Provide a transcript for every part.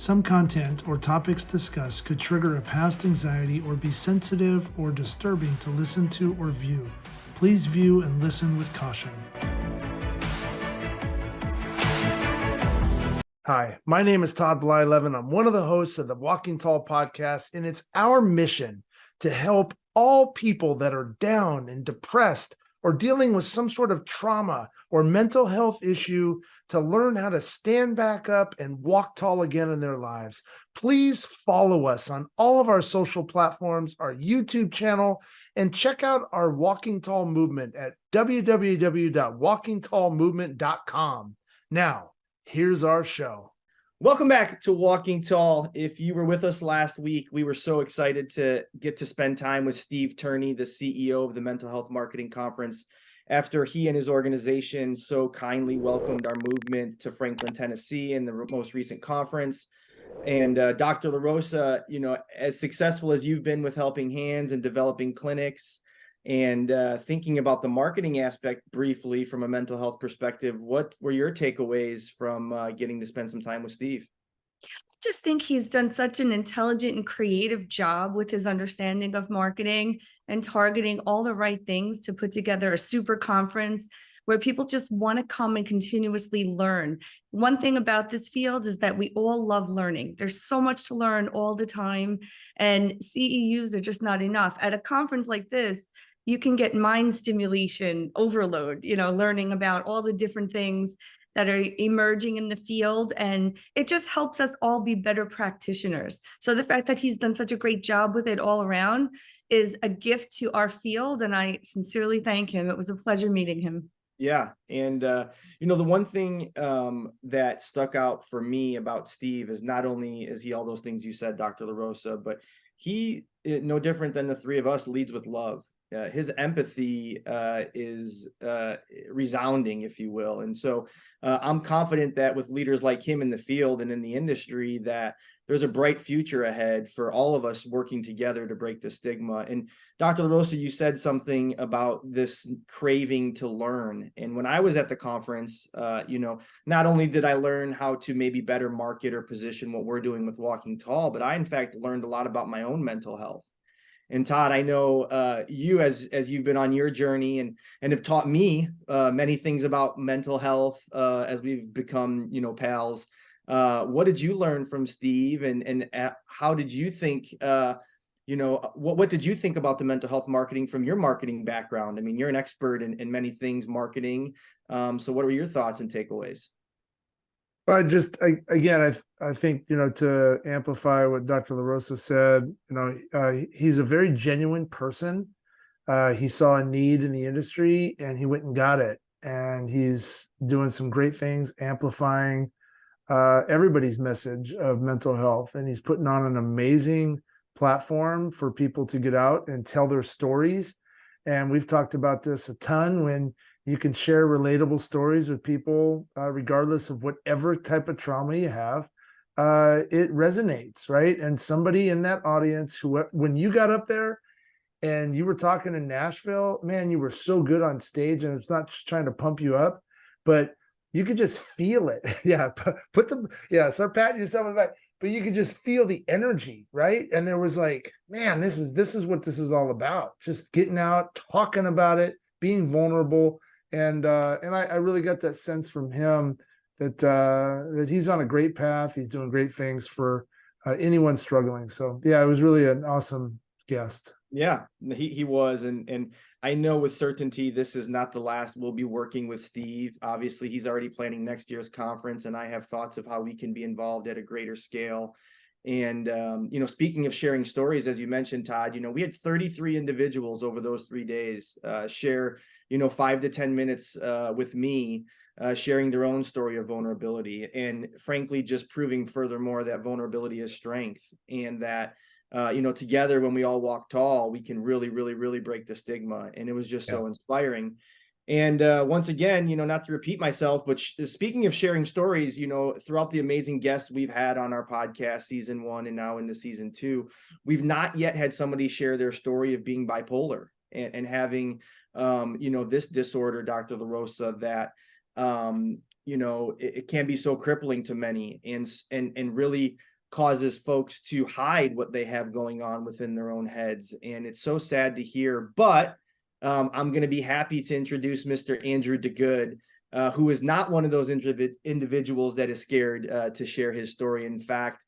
Some content or topics discussed could trigger a past anxiety or be sensitive or disturbing to listen to or view. Please view and listen with caution. Hi, my name is Todd Blyleven. I'm one of the hosts of the Walking Tall podcast, and it's our mission to help all people that are down and depressed or dealing with some sort of trauma or mental health issue to learn how to stand back up and walk tall again in their lives. Please follow us on all of our social platforms, our YouTube channel, and check out our Walking Tall movement at www.walkingtallmovement.com. Now, here's our show. Welcome back to Walking Tall. If you were with us last week, we were so excited to get to spend time with Steve Turney, the CEO of the Mental Health Marketing Conference, after he and his organization so kindly welcomed our movement to Franklin, Tennessee in the most recent conference. And Dr. LaRosa, as successful as you've been with helping hands and developing clinics and thinking about the marketing aspect briefly from a mental health perspective, what were your takeaways from getting to spend some time with Steve? I just think he's done such an intelligent and creative job with his understanding of marketing and targeting all the right things to put together a super conference where people just want to come and continuously learn. One thing about this field is that we all love learning. There's so much to learn all the time, and CEUs are just not enough. At a conference like this, you can get mind stimulation overload, learning about all the different things that are emerging in the field. And it just helps us all be better practitioners. So the fact that he's done such a great job with it all around is a gift to our field. And I sincerely thank him. It was a pleasure meeting him. Yeah. And, the one thing that stuck out for me about Steve is not only is he all those things you said, Dr. LaRosa, but he, no different than the three of us, leads with love. His empathy is resounding, if you will. And so I'm confident that with leaders like him in the field and in the industry, that there's a bright future ahead for all of us working together to break the stigma. And Dr. LaRosa, you said something about this craving to learn. And when I was at the conference, not only did I learn how to maybe better market or position what we're doing with Walking Tall, but I, in fact, learned a lot about my own mental health. And Todd, I know you as you've been on your journey and have taught me many things about mental health as we've become, pals. What did you learn from Steve, and how did you think, what did you think about the mental health marketing from your marketing background? I mean, you're an expert in many things marketing. So what were your thoughts and takeaways? I think, to amplify what Dr. LaRosa said, he's a very genuine person. He saw a need in the industry and he went and got it. And he's doing some great things, amplifying everybody's message of mental health. And he's putting on an amazing platform for people to get out and tell their stories. And we've talked about this a ton, when you can share relatable stories with people, regardless of whatever type of trauma you have. It resonates, right? And somebody in that audience who, when you got up there and you were talking in Nashville, man, you were so good on stage, and it's not just trying to pump you up, but you could just feel it. Start patting yourself on the back, but you could just feel the energy, right? And there was like, man, this is what this is all about. Just getting out, talking about it, being vulnerable. And I really got that sense from him that he's on a great path. He's doing great things for anyone struggling. So yeah, it was really an awesome guest. Yeah, he was. And I know with certainty, this is not the last we'll be working with Steve. Obviously, he's already planning next year's conference, and I have thoughts of how we can be involved at a greater scale. And, speaking of sharing stories, as you mentioned, Todd, we had 33 individuals over those 3 days share, 5 to 10 minutes with me, sharing their own story of vulnerability. And frankly, just proving furthermore that vulnerability is strength, and that, together, when we all walk tall, we can really, really, really break the stigma. And it was just so inspiring. And once again, not to repeat myself, but speaking of sharing stories, throughout the amazing guests we've had on our podcast, season 1 and now into season 2, we've not yet had somebody share their story of being bipolar and having, this disorder, Dr. LaRosa, that, it can be so crippling to many, and really causes folks to hide what they have going on within their own heads. And it's so sad to hear, but I'm going to be happy to introduce Mr. Andrew DeGood, who is not one of those individuals that is scared to share his story. In fact,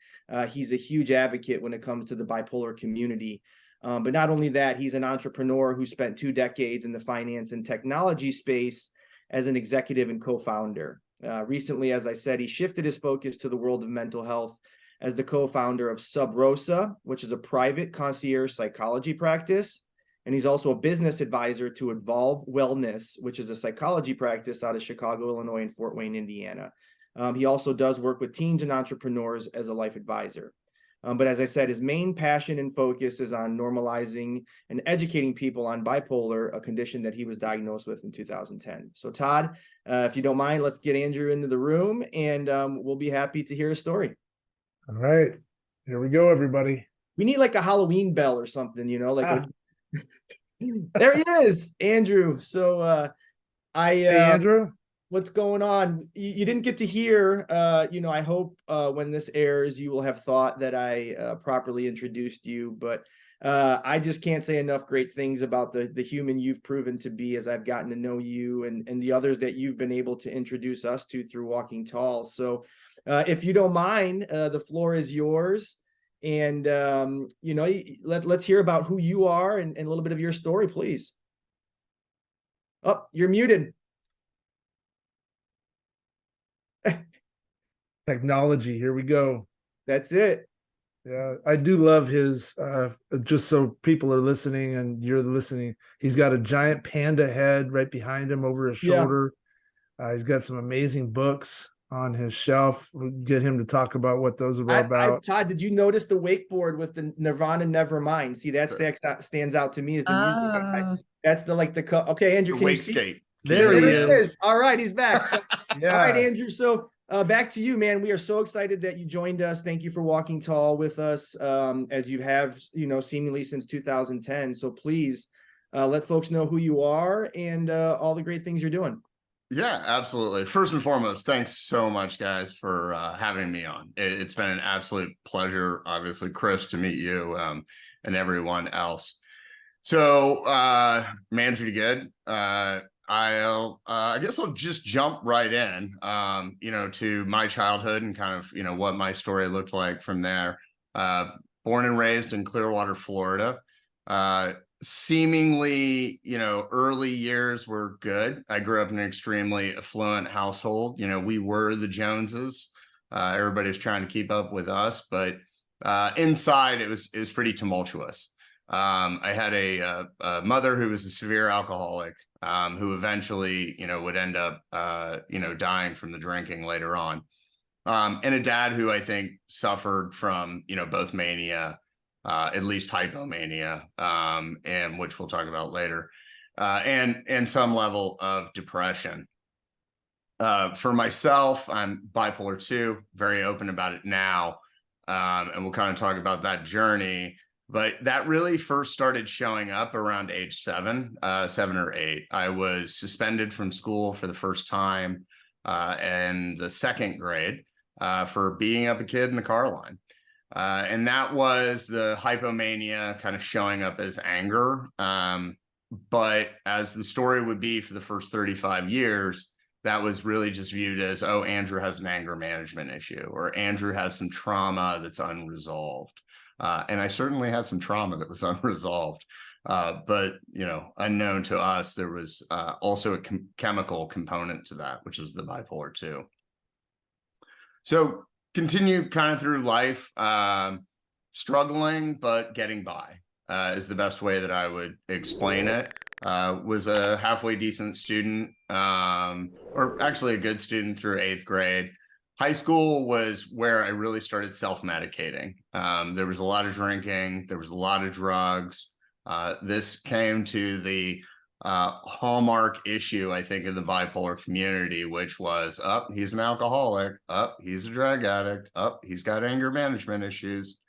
he's a huge advocate when it comes to the bipolar community. But not only that, he's an entrepreneur who spent 2 decades in the finance and technology space as an executive and co-founder. Recently, as I said, he shifted his focus to the world of mental health as the co-founder of LaRosa, which is a private concierge psychology practice. And he's also a business advisor to Evolve Wellness, which is a psychology practice out of Chicago, Illinois, and Fort Wayne, Indiana. He also does work with teens and entrepreneurs as a life advisor. But as I said, his main passion and focus is on normalizing and educating people on bipolar, a condition that he was diagnosed with in 2010. So Todd, if you don't mind, let's get Andrew into the room, and we'll be happy to hear his story. All right, here we go, everybody. We need like a Halloween bell or something, like there he is, Andrew. So hey, Andrew, what's going on? You didn't get to hear, I hope when this airs, you will have thought that I properly introduced you, but I just can't say enough great things about the human you've proven to be as I've gotten to know you and the others that you've been able to introduce us to through Walking Tall. So if you don't mind, the floor is yours. And, let's hear about who you are and a little bit of your story, please. Oh, you're muted. Technology, here we go. That's it. Yeah, I do love his, just so people are listening and you're listening, he's got a giant panda head right behind him over his shoulder. He's got some amazing books on his shelf. We'll get him to talk about what those are all about. Todd, did you notice the wakeboard with the Nirvana Nevermind? See, that stands out to me as the music. That's okay, Andrew, The can wake you speak? skate. There he is. All right, he's back. So, Yeah. All right, Andrew. So back to you, man. We are so excited that you joined us. Thank you for walking tall with us, as you have, seemingly since 2010. So please let folks know who you are and all the great things you're doing. Yeah, absolutely. First and foremost, thanks so much, guys, for having me on. It's been an absolute pleasure, obviously, Chris, to meet you and everyone else. So, Andrew DeGood, I guess I'll just jump right in, to my childhood and kind of, what my story looked like from there. Born and raised in Clearwater, Florida. Seemingly, early years were good. I grew up in an extremely affluent household. We were the Joneses. Everybody was trying to keep up with us, but inside it was pretty tumultuous. I had a mother who was a severe alcoholic, who eventually, would end up, dying from the drinking later on. And a dad who I think suffered from, both mania, at least hypomania, and which we'll talk about later, and some level of depression. For myself, I'm bipolar 2, very open about it now, and we'll kind of talk about that journey. But that really first started showing up around age 7 or 8. I was suspended from school for the first time in the 2nd grade for beating up a kid in the car line. And that was the hypomania kind of showing up as anger. But as the story would be for the first 35 years, that was really just viewed as, oh, Andrew has an anger management issue, or Andrew has some trauma that's unresolved. And I certainly had some trauma that was unresolved. But, unknown to us, there was also a chemical component to that, which is the bipolar 2. So continue kind of through life, struggling, but getting by is the best way that I would explain it. Was a halfway decent student, or actually a good student through 8th grade. High school was where I really started self-medicating. There was a lot of drinking. There was a lot of drugs. This came to the hallmark issue, I think, in the bipolar community, which was, he's an alcoholic, he's a drug addict, he's got anger management issues.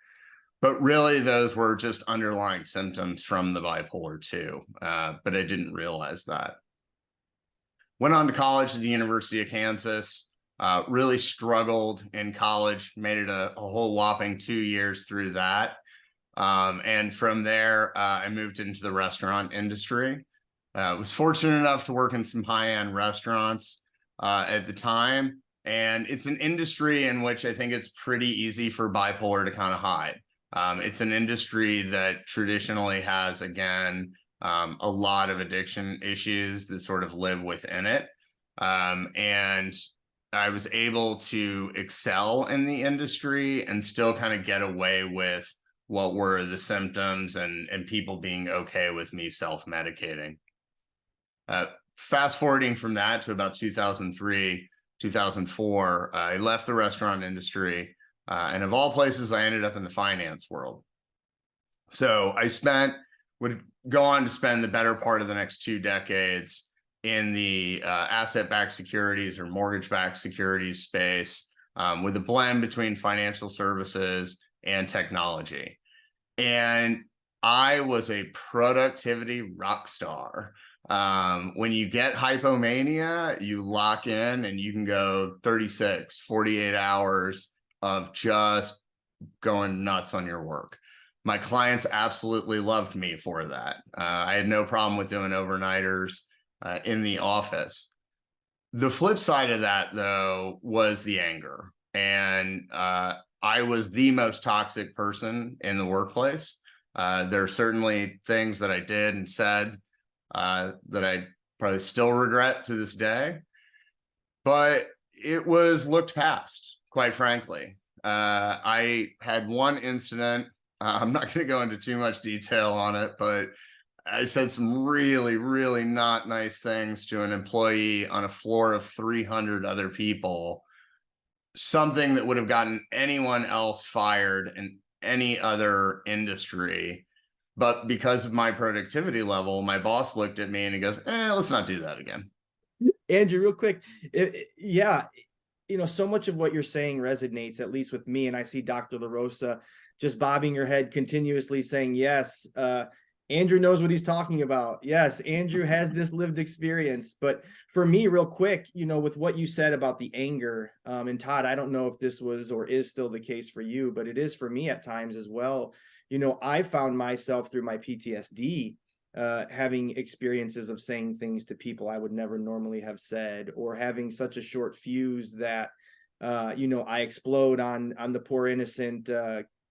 But really, those were just underlying symptoms from the bipolar 2, but I didn't realize that. Went on to college at the University of Kansas, Really struggled in college, made it a whole whopping 2 years through that. And from there, I moved into the restaurant industry. Was fortunate enough to work in some high-end restaurants at the time. And it's an industry in which I think it's pretty easy for bipolar to kind of hide. It's an industry that traditionally has, again, a lot of addiction issues that sort of live within it. And I was able to excel in the industry and still kind of get away with what were the symptoms and people being okay with me self-medicating. Fast forwarding from that to about 2003, 2004, I left the restaurant industry. And of all places, I ended up in the finance world. So would go on to spend the better part of the next 2 decades in the asset-backed securities or mortgage-backed securities space, with a blend between financial services and technology. And I was a productivity rock star. When you get hypomania, you lock in and you can go 36, 48 hours of just going nuts on your work. My clients absolutely loved me for that. I had no problem with doing overnighters in the office. The flip side of that, though, was the anger. And I was the most toxic person in the workplace. There are certainly things that I did and said that I probably still regret to this day. But it was looked past, quite frankly. I had one incident. I'm not going to go into too much detail on it, but I said some really, really not nice things to an employee on a floor of 300 other people, something that would have gotten anyone else fired in any other industry. But because of my productivity level, my boss looked at me and he goes, let's not do that again. Andrew, real quick. Yeah. So much of what you're saying resonates, at least with me. And I see Dr. LaRosa just bobbing her head continuously saying, yes, Andrew knows what he's talking about. Yes, Andrew has this lived experience. But for me, real quick, with what you said about the anger, and Todd, I don't know if this was or is still the case for you, but it is for me at times as well. I found myself through my PTSD having experiences of saying things to people I would never normally have said, or having such a short fuse that, I explode on the poor innocent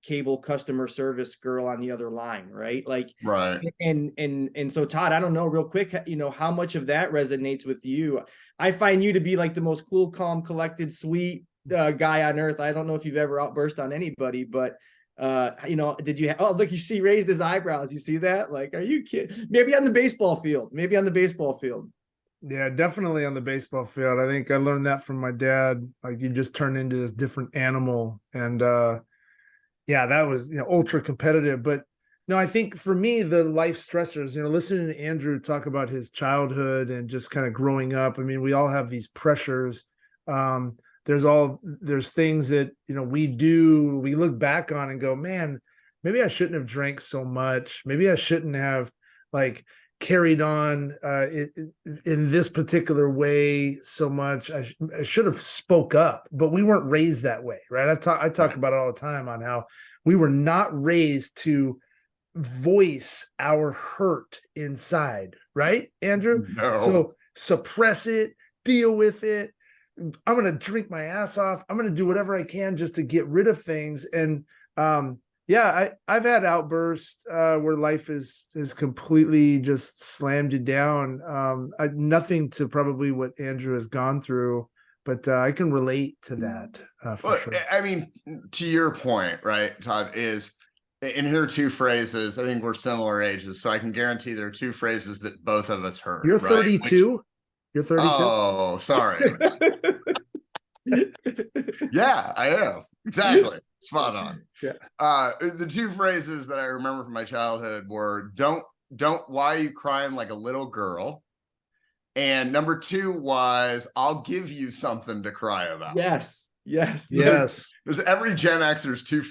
cable customer service girl on the other line, right? Right. And so Todd, I don't know, real quick, how much of that resonates with you. I find you to be like the most cool, calm, collected, sweet guy on earth. I don't know if you've ever outburst on anybody, but did you look, you see, raised his eyebrows. You see that? Like, are you kidding? Maybe on the baseball field. Yeah, definitely on the baseball field. I think I learned that from my dad. Like, you just turn into this different animal. And that was, ultra competitive. But no, I think for me, the life stressors, listening to Andrew talk about his childhood and just kind of growing up. I mean, we all have these pressures. There's things that, we look back on and go, man, maybe I shouldn't have drank so much. Maybe I shouldn't have carried on in this particular way so much. I should have spoke up, but we weren't raised that way, right? I talk about it all the time on how we were not raised to voice our hurt inside, right, Andrew? No. So suppress it, deal with it. I'm going to drink my ass off. I'm going to do whatever I can just to get rid of things. And I've had outbursts where life is completely just slammed you down. Nothing to probably what Andrew has gone through, but I can relate to that for sure. I mean, to your point, right, Todd, and here are 2 phrases. I think we're similar ages, so I can guarantee there are 2 phrases that both of us heard. You're right? 32. You're 32. Oh, sorry. Yeah, I am. Exactly. Spot on. Yeah. The 2 phrases that I remember from my childhood were don't why are you crying like a little girl? And number 2 was I'll give you something to cry about. Yes. There's every Gen Xer's 2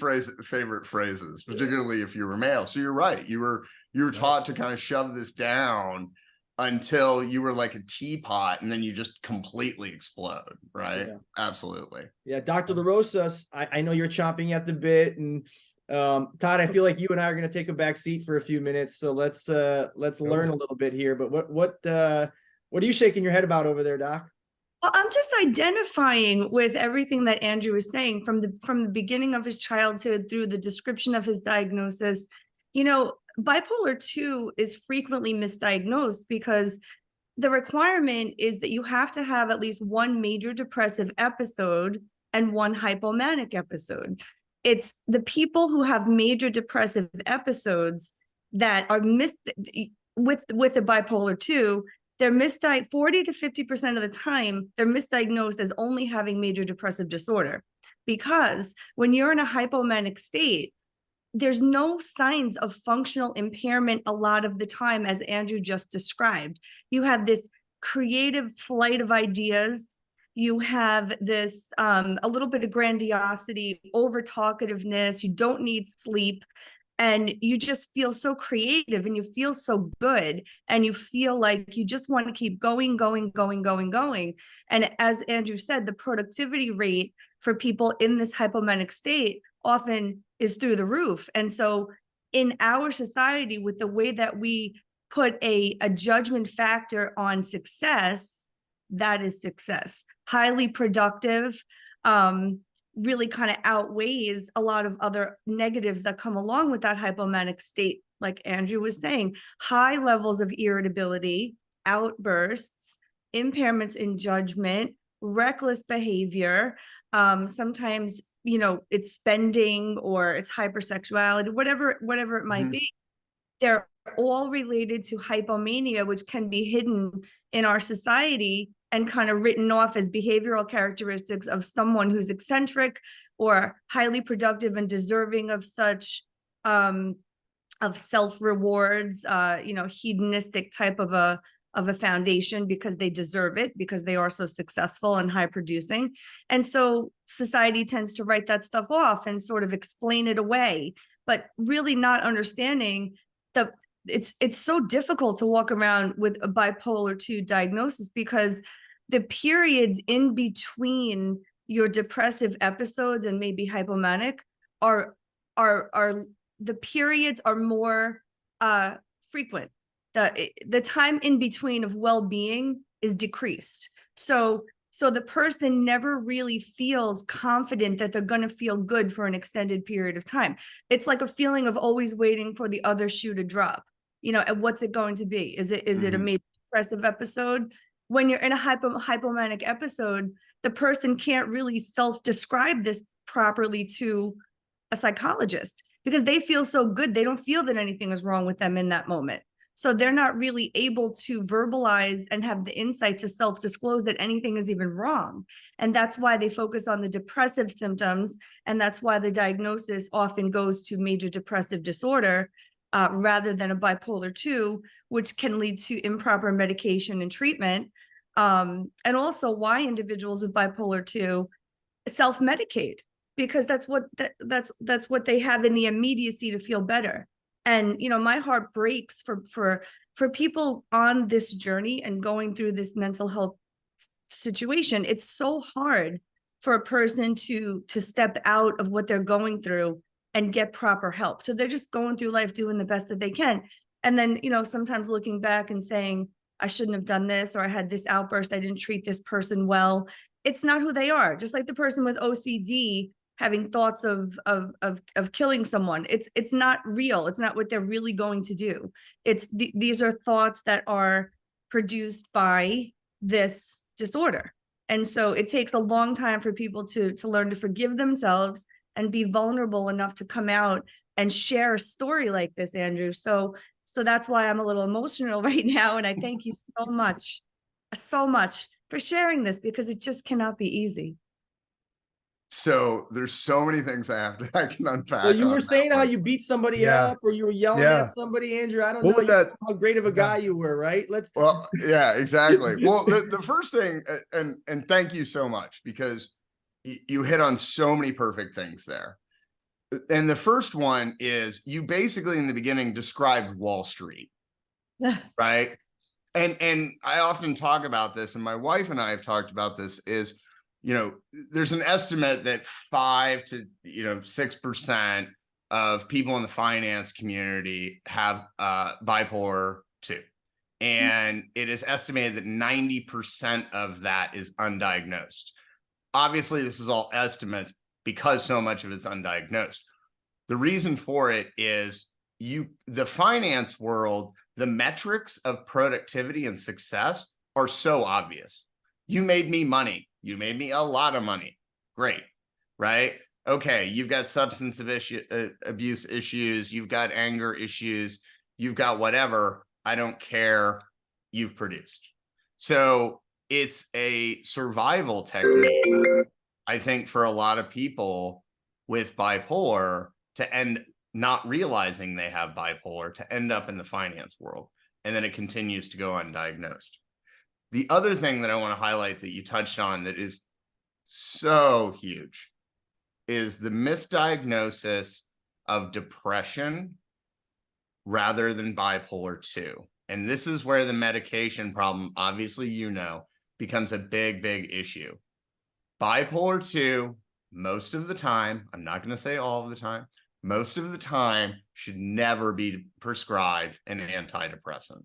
favorite phrases, particularly if you were male. So you're right. You were taught to kind of shove this down. until you were like a teapot and then you just completely explode, right? Yeah. Absolutely. Yeah, Dr. LaRosa, I know you're chomping at the bit, and Todd, I feel like you and I are going to take a back seat for a few minutes, so let's learn a little bit here. But what are you shaking your head about over there, Doc? Well, I'm just identifying with everything that Andrew was saying from the beginning of his childhood through the description of his diagnosis. You know, bipolar 2 is frequently misdiagnosed because the requirement is that you have to have at least one major depressive episode and one hypomanic episode. It's the people who have major depressive episodes that are with the bipolar 2. They're 40 to 50% of the time, they're misdiagnosed as only having major depressive disorder. Because when you're in a hypomanic state, there's no signs of functional impairment a lot of the time, as Andrew just described. You have this creative flight of ideas. You have this a little bit of grandiosity, over talkativeness. You don't need sleep. And you just feel so creative and you feel so good and you feel like you just want to keep going. And as Andrew said, the productivity rate for people in this hypomanic state often is through the roof. And so in our society, with the way that we put a judgment factor on success, that is success. Highly productive, really kind of outweighs a lot of other negatives that come along with that hypomanic state. Like Andrew was saying, high levels of irritability, outbursts, impairments in judgment, reckless behavior. Sometimes, you know, it's spending or it's hypersexuality, whatever it might be. They're all related to hypomania, which can be hidden in our society and kind of written off as behavioral characteristics of someone who's eccentric or highly productive and deserving of such of self-rewards, you know, hedonistic type of a foundation because they deserve it, because they are so successful and high producing. And so society tends to write that stuff off and sort of explain it away, but really not understanding it's so difficult to walk around with a bipolar 2 diagnosis because the periods in between your depressive episodes and maybe hypomanic are the periods are more frequent. The time in between of well-being is decreased. So the person never really feels confident that they're going to feel good for an extended period of time. It's like a feeling of always waiting for the other shoe to drop. You know, and what's it going to be? Is it a major depressive episode? When you're in a hypomanic episode, the person can't really self-describe this properly to a psychologist because they feel so good. They don't feel that anything is wrong with them in that moment. So they're not really able to verbalize and have the insight to self-disclose that anything is even wrong. And that's why they focus on the depressive symptoms. And that's why the diagnosis often goes to major depressive disorder rather than a bipolar 2, which can lead to improper medication and treatment. And also why individuals with bipolar 2 self-medicate, because that's what they have in the immediacy to feel better. And, you know, my heart breaks for people on this journey and going through this mental health situation. It's so hard for a person to step out of what they're going through and get proper help. So they're just going through life doing the best that they can. And then, you know, sometimes looking back and saying, I shouldn't have done this, or I had this outburst, I didn't treat this person well. It's not who they are. Just like the person with OCD having thoughts of killing someone. It's not real. It's not what they're really going to do. These are thoughts that are produced by this disorder. And so it takes a long time for people to learn to forgive themselves and be vulnerable enough to come out and share a story like this, Andrew. So that's why I'm a little emotional right now. And I thank you so much for sharing this, because it just cannot be easy. So there's so many things I can unpack. So you were saying how you beat somebody up, or you were yelling at somebody, Andrew. I don't know how great of a guy you were, right? Well, yeah, exactly. Well, the first thing, and thank you so much, because you hit on so many perfect things there. And the first one is you basically in the beginning described Wall Street, right? And I often talk about this, and my wife and I have talked about this, is, there's an estimate that 5 to 6% of people in the finance community have bipolar 2. And it is estimated that 90% of that is undiagnosed. Obviously, this is all estimates because so much of it's undiagnosed. The reason for it is the finance world, the metrics of productivity and success are so obvious. You made me money. You made me a lot of money. Great, right? Okay, you've got substance abuse issues. You've got anger issues. You've got whatever. I don't care. You've produced. So it's a survival technique, I think, for a lot of people with bipolar to end not realizing they have bipolar, to end up in the finance world. And then it continues to go undiagnosed. The other thing that I want to highlight that you touched on that is so huge is the misdiagnosis of depression rather than bipolar 2. And this is where the medication problem, obviously, becomes a big, big issue. Bipolar 2, most of the time, I'm not going to say all of the time, most of the time should never be prescribed an antidepressant,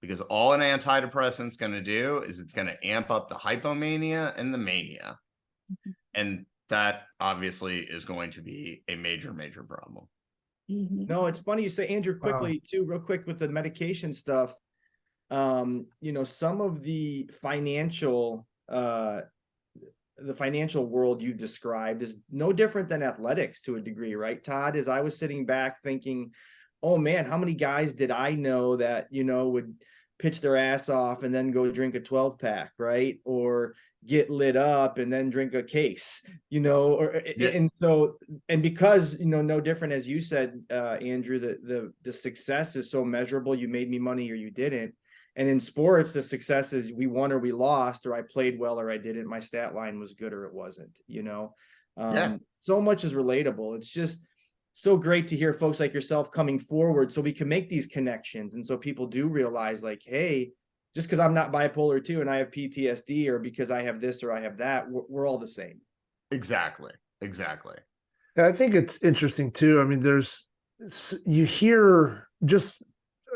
because all an antidepressant is going to do is it's going to amp up the hypomania and the mania. And that obviously is going to be a major, major problem. No, it's funny you say, Andrew, quickly too, real quick with the medication stuff. Some of the financial world you described is no different than athletics to a degree, right, Todd? As I was sitting back thinking, oh man, how many guys did I know that, would pitch their ass off and then go drink a 12-pack, right? Or get lit up and then drink a case, and so, and because, no different, as you said, Andrew, the success is so measurable. You made me money or you didn't. And in sports, the success is we won or we lost, or I played well or I didn't. My stat line was good or it wasn't, So much is relatable. It's just so great to hear folks like yourself coming forward so we can make these connections. And so people do realize, like, hey, just because I'm not bipolar 2 and I have PTSD, or because I have this or I have that, we're all the same. Exactly. Yeah, I think it's interesting too. I mean, you hear just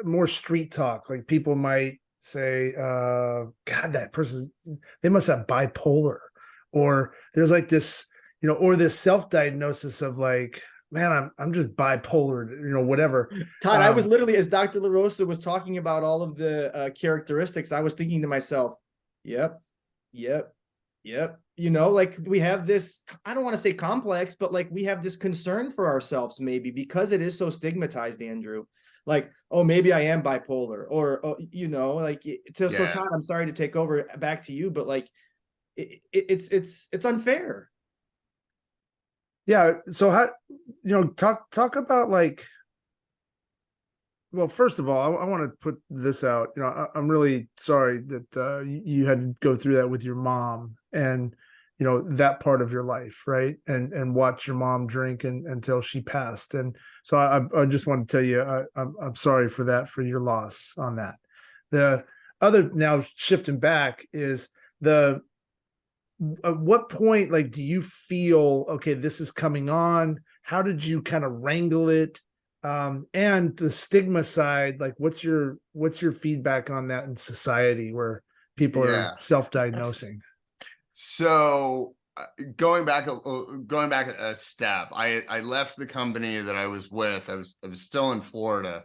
more street talk. Like people might say, God, that person, they must have bipolar. Or there's like this, or this self-diagnosis of like, man, I'm just bipolar, whatever. Todd, I was literally, as Dr. LaRosa was talking about all of the characteristics, I was thinking to myself, yep. Like we have this, I don't want to say complex, but like we have this concern for ourselves, maybe because it is so stigmatized, Andrew. Like, oh, maybe I am bipolar, or, so Todd, I'm sorry to take over back to you, but like, it's unfair. Yeah. So how, talk about like, well, first of all, I want to put this out. I'm really sorry that you had to go through that with your mom and, that part of your life, right? And watch your mom drink until she passed. And so I just want to tell you, I'm sorry for that, for your loss on that. The other, now shifting back, is at what point, like, do you feel, okay, this is coming on? How did you kind of wrangle it? And the stigma side, like, what's your feedback on that in society where people are self-diagnosing? So going back a step, I left the company that I was with. I was still in Florida,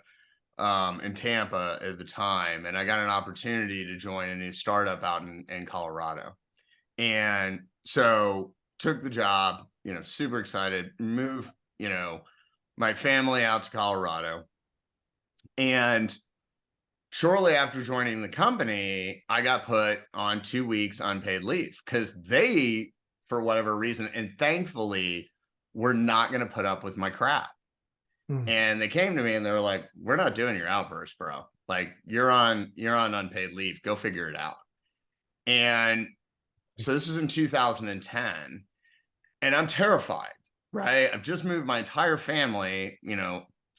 in Tampa at the time, and I got an opportunity to join a new startup out in Colorado. And so took the job, super excited, moved, my family out to Colorado. And shortly after joining the company, I got put on 2 weeks unpaid leave because they, for whatever reason, and thankfully, were not going to put up with my crap. And they came to me and they were like, we're not doing your outburst, bro. Like, you're on unpaid leave. Go figure it out. And so this is in 2010, and I'm terrified, right? I've just moved my entire family,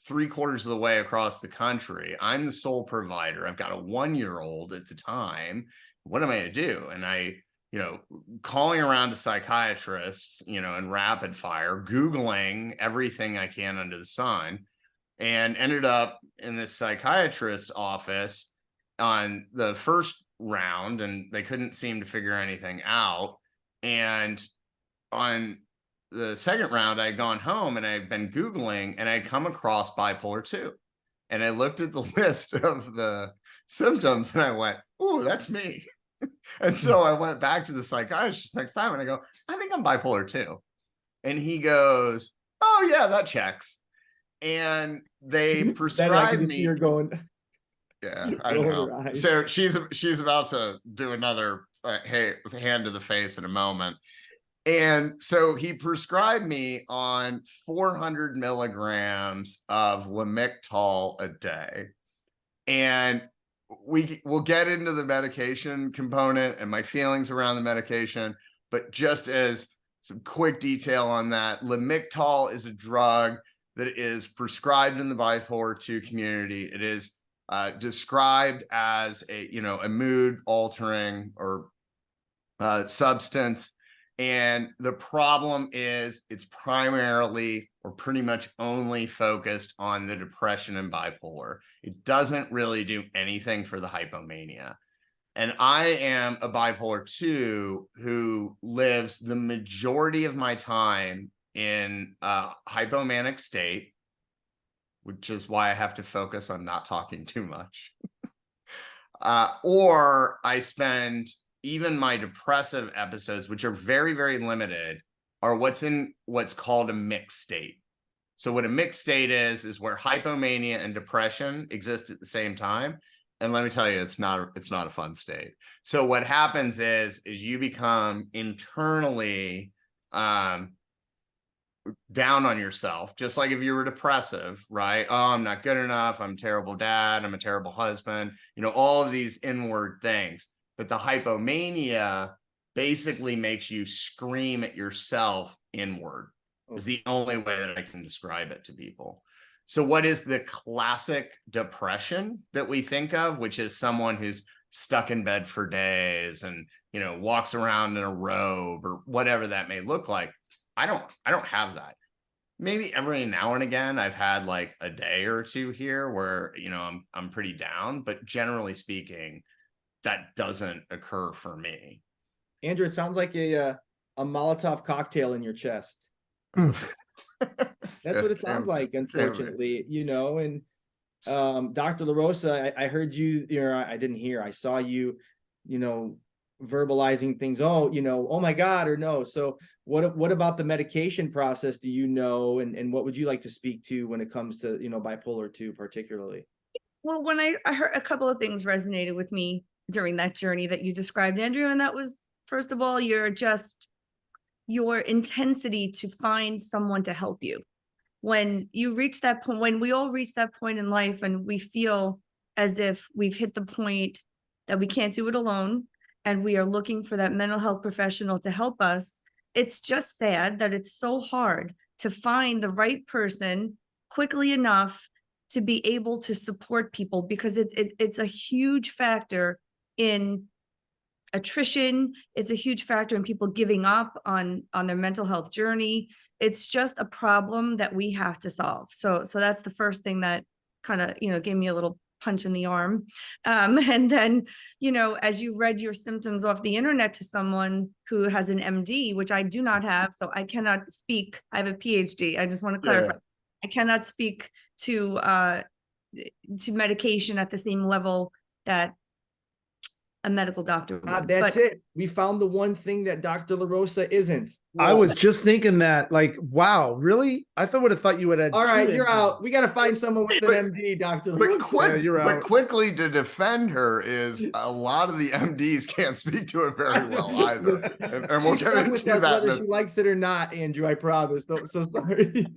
3/4 of the way across the country. I'm the sole provider. I've got a 1-year-old at the time. What am I going to do? And I, calling around to psychiatrists, in rapid fire, Googling everything I can under the sun, and ended up in this psychiatrist office on the first round, and they couldn't seem to figure anything out. And on the second round, I'd gone home and I'd been Googling, and I'd come across bipolar 2. And I looked at the list of the symptoms and I went, oh, that's me. And so I went back to the psychiatrist next time and I go, I think I'm bipolar 2. And he goes, oh yeah, that checks. And they prescribed me. You're going. Yeah, I know. So she's about to do another hand to the face in a moment. And so he prescribed me on 400 milligrams of Lamictal a day. And we'll get into the medication component and my feelings around the medication, but just as some quick detail on that, Lamictal is a drug that is prescribed in the bipolar 2 community. It is described as a mood altering or substance. And the problem is it's primarily or pretty much only focused on the depression and bipolar. It doesn't really do anything for the hypomania. And I am a bipolar 2 who lives the majority of my time in a hypomanic state, which is why I have to focus on not talking too much. Or I spend even my depressive episodes, which are very, very limited, are what's called a mixed state. So what a mixed state is where hypomania and depression exist at the same time. And let me tell you, it's not a fun state. So what happens is you become internally down on yourself, just like if you were depressive, right? Oh, I'm not good enough. I'm a terrible dad. I'm a terrible husband. All of these inward things. But the hypomania basically makes you scream at yourself inward. Is the only way that I can describe it to people. So what is the classic depression that we think of, which is someone who's stuck in bed for days and, walks around in a robe or whatever that may look like? I don't have that. Maybe every now and again I've had like a day or two here where, I'm pretty down, but generally speaking, that doesn't occur for me. Andrew, it sounds like a Molotov cocktail in your chest. That's what it sounds like, unfortunately, and Dr. LaRosa, I heard you, I didn't hear, I saw you, verbalizing things. Oh my God, or no. So what about the medication process? Do you know, and what would you like to speak to when it comes to, bipolar 2 particularly? Well, when I heard a couple of things resonated with me during that journey that you described, Andrew, and that was, first of all, your intensity to find someone to help you. When you reach that point, when we all reach that point in life and we feel as if we've hit the point that we can't do it alone and we are looking for that mental health professional to help us, it's just sad that it's so hard to find the right person quickly enough to be able to support people, because it's a huge factor in attrition. It's a huge factor in people giving up on their mental health journey. It's just a problem that we have to solve. So that's the first thing that kind of, gave me a little punch in the arm. And then, as you read your symptoms off the internet to someone who has an MD, which I do not have, so I cannot speak. I have a PhD. I just want to clarify. Yeah. I cannot speak to medication at the same level that a medical doctor would. That's it. We found the one thing that Dr. LaRosa isn't. Well, I was just thinking that, like, wow, really? I would have thought you would have. All right, you're out. We got to find someone with an MD, Dr. LaRosa. But quickly, to defend her is a lot of the MDs can't speak to it very well either. and we'll get into that. Whether she likes it or not, Andrew, I promise. So sorry.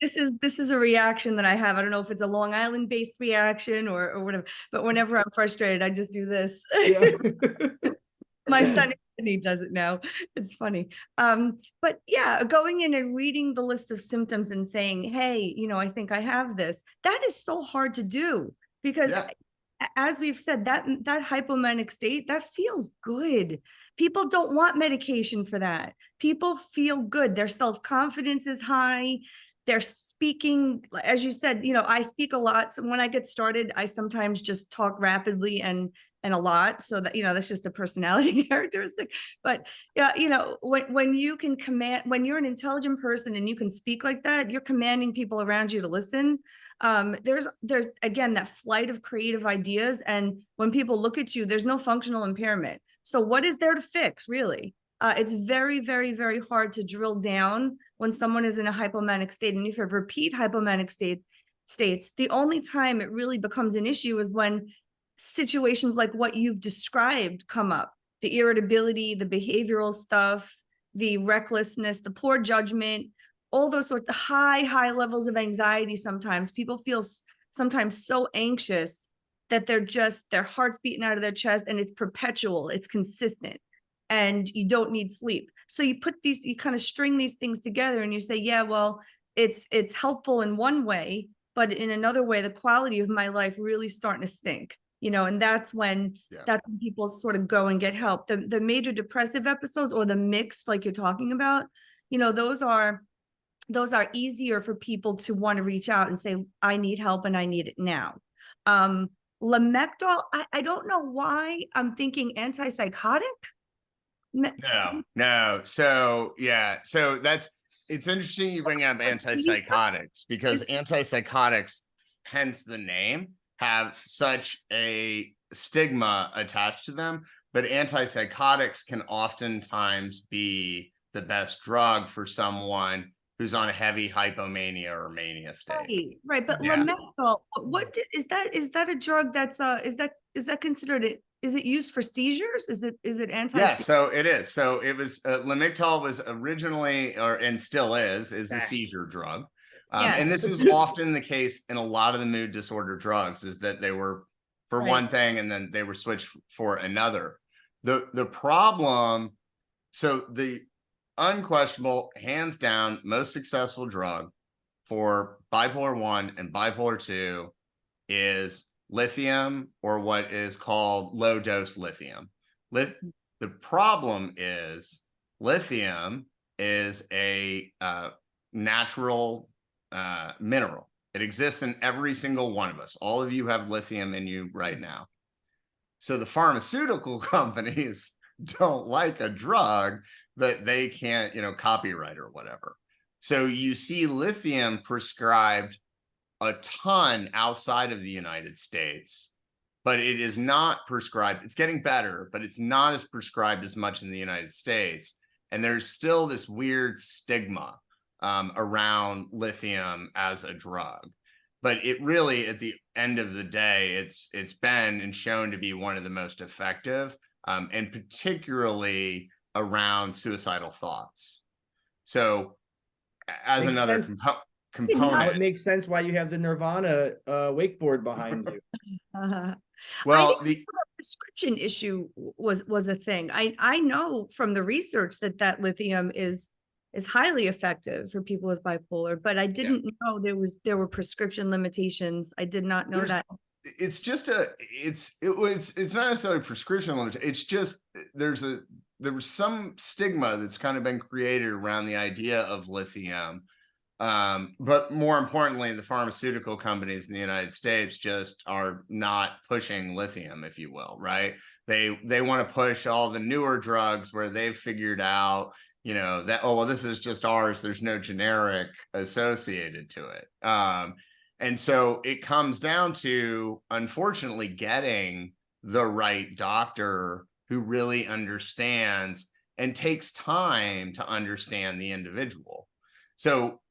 This is a reaction that I have. I don't know if it's a Long Island based reaction or whatever, but whenever I'm frustrated, I just do this. Yeah. My son He doesn't know. It's funny. But yeah, going in and reading the list of symptoms and saying, hey, I think I have this, that is so hard to do because Yeah. as we've said, that hypomanic state, that feels good. People don't want medication for that. People feel good. Their self-confidence is high. They're speaking, as you said, I speak a lot. So when I get started, I sometimes just talk rapidly and a lot. So that, that's just a personality characteristic. But yeah, when you can command, when you're an intelligent person and you can speak like that, you're commanding people around you to listen. There's again, that flight of creative ideas. And when people look at you, there's no functional impairment. So what is there to fix, really? It's very, very, very hard to drill down when someone is in a hypomanic state. And if you have repeat hypomanic states, the only time it really becomes an issue is when situations like what you've described come up: the irritability, the behavioral stuff, the recklessness, the poor judgment, all those sorts of high levels of anxiety. Sometimes people feel sometimes so anxious that their heart's beating out of their chest, and it's perpetual, it's consistent, and you don't need sleep. So you kind of string these things together and you say, yeah, well, it's helpful in one way, but in another way, the quality of my life really starting to stink. And that's when people sort of go and get help. The major depressive episodes, or the mixed, like you're talking about, those are easier for people to want to reach out and say, I need help and I need it now. Lamictal, I don't know why I'm thinking antipsychotic. No. So it's interesting you bring up antipsychotics, because antipsychotics, hence the name, have such a stigma attached to them, but antipsychotics can oftentimes be the best drug for someone who's on a heavy hypomania or mania state. Right. But Lamictal, is that a drug that's is that considered is it used for seizures? Is it anti? Yeah, so it is. So it was Lamictal was originally, and still is a seizure drug. And this is often the case in a lot of the mood disorder drugs, is that they were for one thing and then they were switched for another. The problem, so the unquestionable, hands down, most successful drug for bipolar 1 and bipolar 2 is lithium, or what is called low dose lithium. The problem is lithium is a natural mineral. It exists in every single one of us. All of you have lithium in you right now. So the pharmaceutical companies don't like a drug that they can't, copyright or whatever. So you see lithium prescribed a ton outside of the United States, but it is not prescribed. It's getting better, but it's not as prescribed as much in the United States. And there's still this weird stigma around lithium as a drug. But it really, at the end of the day, it's been and shown to be one of the most effective, and particularly around suicidal thoughts. So as Makes another component. Now it makes sense why you have the Nirvana wakeboard behind you. Well, the prescription issue was a thing. I know from the research that lithium is highly effective for people with bipolar, but I didn't know there were prescription limitations. I did not know that. It's just it's not necessarily prescription limitation. It's just there was some stigma that's kind of been created around the idea of lithium. But more importantly, the pharmaceutical companies in the United States just are not pushing lithium, if you will, right? They want to push all the newer drugs where they've figured out, that, oh, well, this is just ours. There's no generic associated to it. And so it comes down to, unfortunately, getting the right doctor who really understands and takes time to understand the individual. So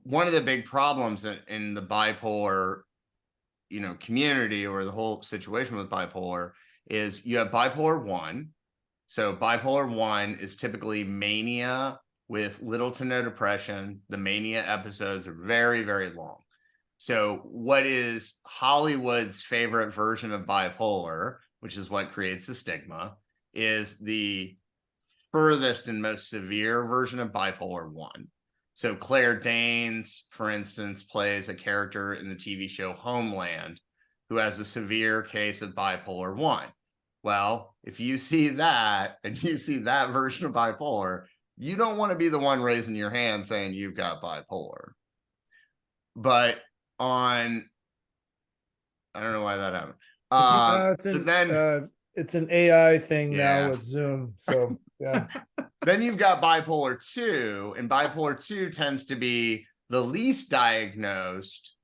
one of the big problems in the bipolar, community, or the whole situation with bipolar, is you have bipolar 1. So bipolar 1 is typically mania with little to no depression. The mania episodes are very, very long. So what is Hollywood's favorite version of bipolar, which is what creates the stigma, is the furthest and most severe version of bipolar 1. So Claire Danes, for instance, plays a character in the TV show Homeland who has a severe case of bipolar 1. Well, if you see that and you see that version of bipolar, you don't want to be the one raising your hand saying you've got bipolar. But I don't know why that happened. It's an AI thing Yeah. now with Zoom. So yeah. Then you've got bipolar 2, and bipolar 2 tends to be the least diagnosed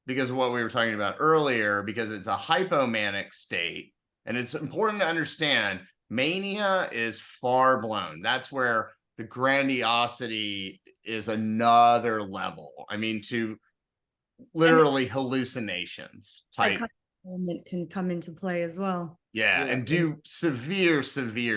because of what we were talking about earlier, because it's a hypomanic state. And it's important to understand mania is far blown. That's where the grandiosity is another level. I mean, to literally hallucinations type. That can come into play as well. Yeah, and do severe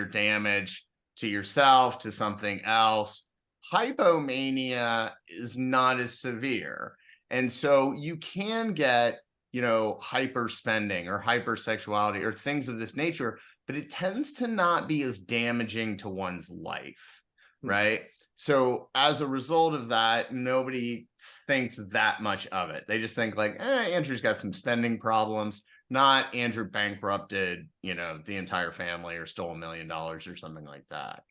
damage to yourself, to something else. Hypomania is not as severe. And so you can get, hyperspending or hypersexuality or things of this nature, but it tends to not be as damaging to one's life, right? So as a result of that, nobody thinks that much of it. They just think like, Andrew's got some spending problems, not Andrew bankrupted, the entire family or stole $1 million or something like that.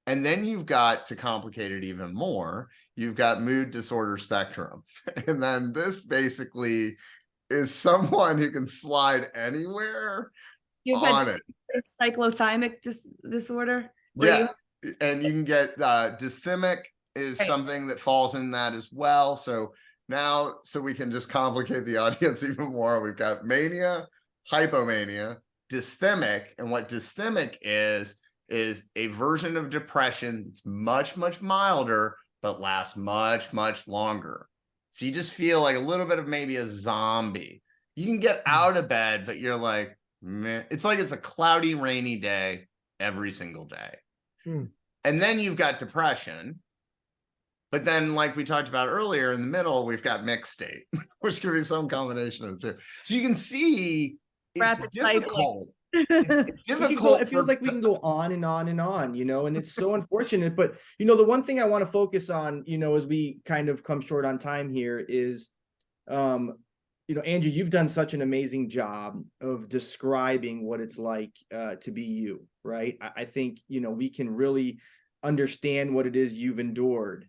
And then you've got, to complicate it even more, you've got mood disorder spectrum. And then this basically is someone who can slide anywhere on it. Cyclothymic disorder. Yeah. And you can get dysthymic is something that falls in that as well. So now, so we can just complicate the audience even more. We've got mania, hypomania, dysthymic. And what dysthymic is a version of depression that's much milder, but lasts much longer. So you just feel like a little bit of maybe a zombie. You can get out of bed, but you're like, meh. It's like it's a cloudy, rainy day every single day. And then you've got depression. But then, like we talked about earlier, in the middle, we've got mixed state, which could be some combination of the two. So you can see it's difficult. It's difficult. It feels like we can go on and on and on, and it's so unfortunate. But, the one thing I want to focus on, as we kind of come short on time here is, Andrew, you've done such an amazing job of describing what it's like to be you, right? I think, we can really understand what it is you've endured.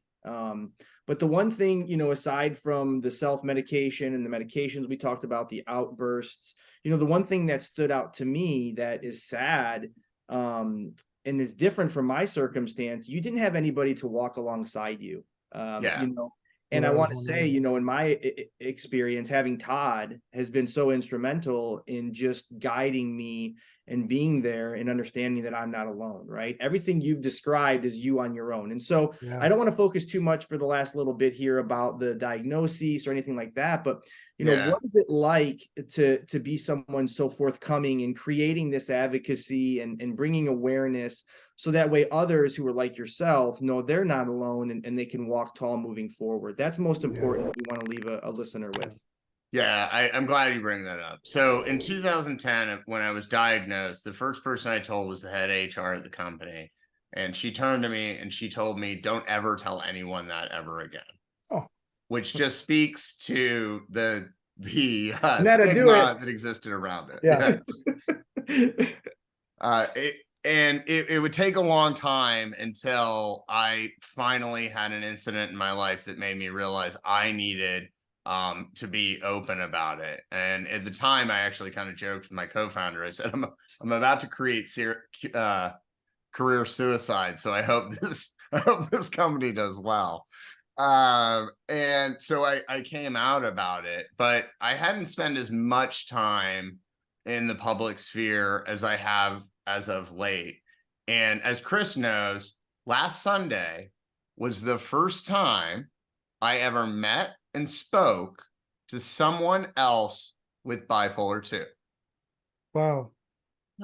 But the one thing, aside from the self-medication and the medications we talked about, the outbursts, the one thing that stood out to me that is sad, and is different from my circumstance, you didn't have anybody to walk alongside you. And I want to say, in my experience, having Todd has been so instrumental in just guiding me and being there and understanding that I'm not alone, right? Everything you've described is you on your own. And so I don't want to focus too much for the last little bit here about the diagnosis or anything like that, but what is it like to be someone so forthcoming in creating this advocacy and bringing awareness, so that way others who are like yourself know they're not alone and they can walk tall moving forward? That's most important. We want to leave a listener with. Yeah, I'm glad you bring that up. So in 2010, when I was diagnosed, the first person I told was the head HR at the company. And she turned to me and she told me, don't ever tell anyone that ever again. Oh. Which just speaks to the stigma that existed around it. Yeah. It would take a long time until I finally had an incident in my life that made me realize I needed to be open about it. And at the time, I actually kind of joked with my co-founder. I said, I'm about to create career suicide. So I hope this company does well. And so I came out about it, but I hadn't spent as much time in the public sphere as I have as of late. And as Chris knows, last Sunday was the first time I ever met and spoke to someone else with bipolar 2. Wow.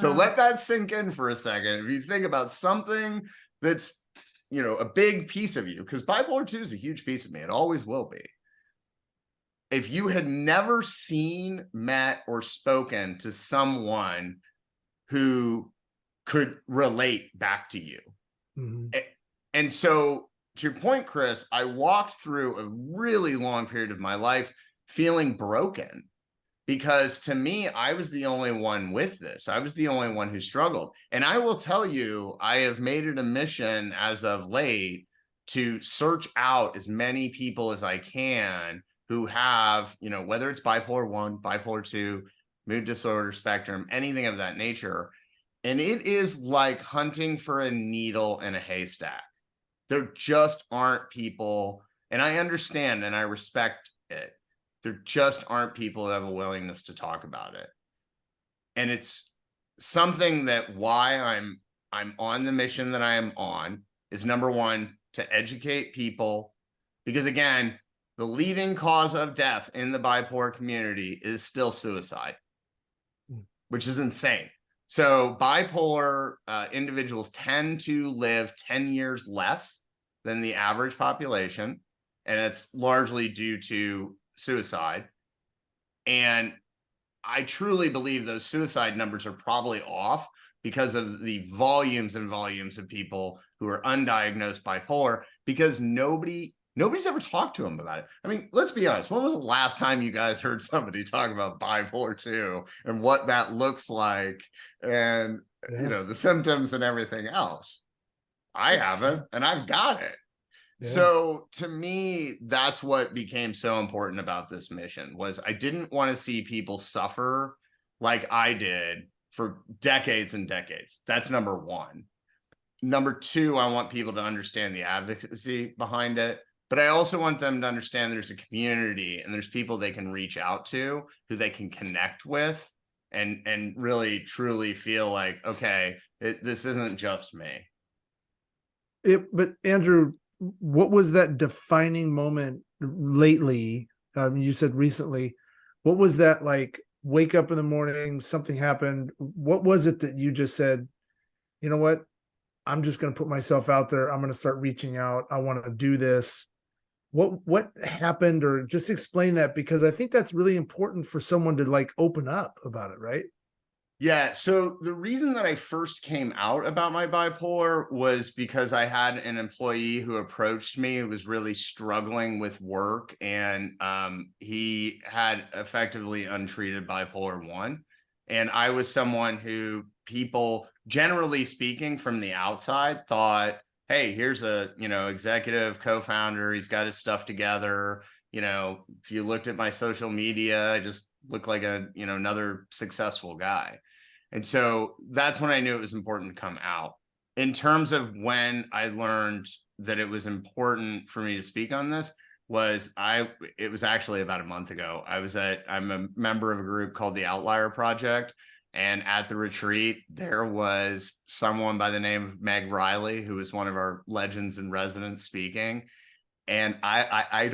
So let that sink in for a second. If you think about something that's, a big piece of you, because bipolar 2 is a huge piece of me. It always will be. If you had never seen, met, or spoken to someone who could relate back to you, Mhm. And so, to your point, Chris, I walked through a really long period of my life feeling broken because to me, I was the only one with this. I was the only one who struggled. And I will tell you, I have made it a mission as of late to search out as many people as I can who have, you know, whether it's bipolar 1, bipolar 2, mood disorder spectrum, anything of that nature. And it is like hunting for a needle in a haystack. There just aren't people, and I understand and I respect it. There just aren't people who have a willingness to talk about it. And it's something that why I'm on the mission that I am on is number one, to educate people. Because again, the leading cause of death in the bipolar community is still suicide, which is insane. So bipolar individuals tend to live 10 years less than the average population, and it's largely due to suicide. And I truly believe those suicide numbers are probably off because of the volumes and volumes of people who are undiagnosed bipolar, because nobody's ever talked to them about it. I mean, let's be honest. When was the last time you guys heard somebody talk about bipolar 2 and what that looks like and, you know, the symptoms and everything else? I haven't, and I've got it. Yeah. So to me, that's what became so important about this mission was I didn't want to see people suffer like I did for decades and decades. That's number one. Number two, I want people to understand the advocacy behind it, but I also want them to understand there's a community and there's people they can reach out to who they can connect with and really truly feel like, okay, this isn't just me. But Andrew, what was that defining moment lately? You said recently. What was that like? Wake up in the morning, something happened. What was it that you just said, you know what? I'm just going to put myself out there. I'm going to start reaching out. I want to do this. What happened, or just explain that, because I think that's really important for someone to like open up about it, right? Yeah, so the reason that I first came out about my bipolar was because I had an employee who approached me who was really struggling with work, and he had effectively untreated bipolar 1. And I was someone who people, generally speaking, from the outside thought, hey, here's a, you know, executive co-founder, he's got his stuff together. You know, if you looked at my social media, I just look like a, you know, another successful guy. And so that's when I knew it was important to come out. In terms of when I learned that it was important for me to speak on this, it was actually about a month ago. I'm a member of a group called the Outlier Project. And at the retreat, there was someone by the name of Meg Riley, who was one of our legends in residence speaking. And I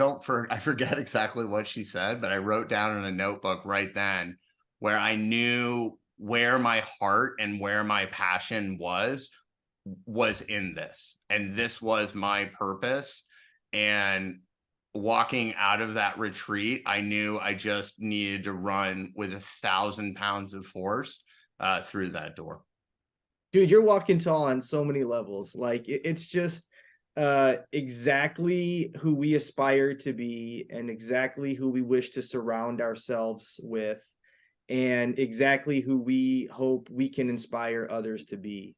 forget exactly what she said, but I wrote down in a notebook right then where I knew where my heart and where my passion was in this. And this was my purpose. And walking out of that retreat, I knew I just needed to run with 1,000 pounds of force through that door. Dude, you're walking tall on so many levels. Like it's just exactly who we aspire to be and exactly who we wish to surround ourselves with, and exactly who we hope we can inspire others to be.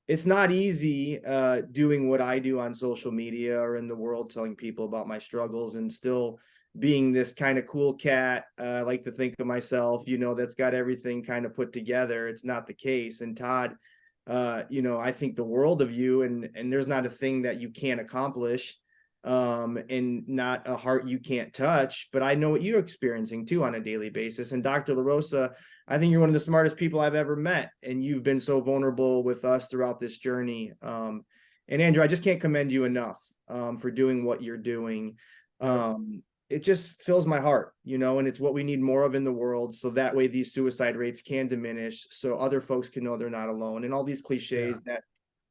It's not easy doing what I do on social media or in the world, telling people about my struggles and still being this kind of cool cat. I like to think of myself, you know, that's got everything kind of put together. It's not the case. And Todd, you know, I think the world of you, and there's not a thing that you can't accomplish, and not a heart you can't touch. But I know what you're experiencing too on a daily basis. And Dr. LaRosa, I think you're one of the smartest people I've ever met, and you've been so vulnerable with us throughout this journey. And Andrew, I just can't commend you enough for doing what you're doing. It just fills my heart, you know, and it's what we need more of in the world. So that way these suicide rates can diminish, so other folks can know they're not alone, and all these cliches that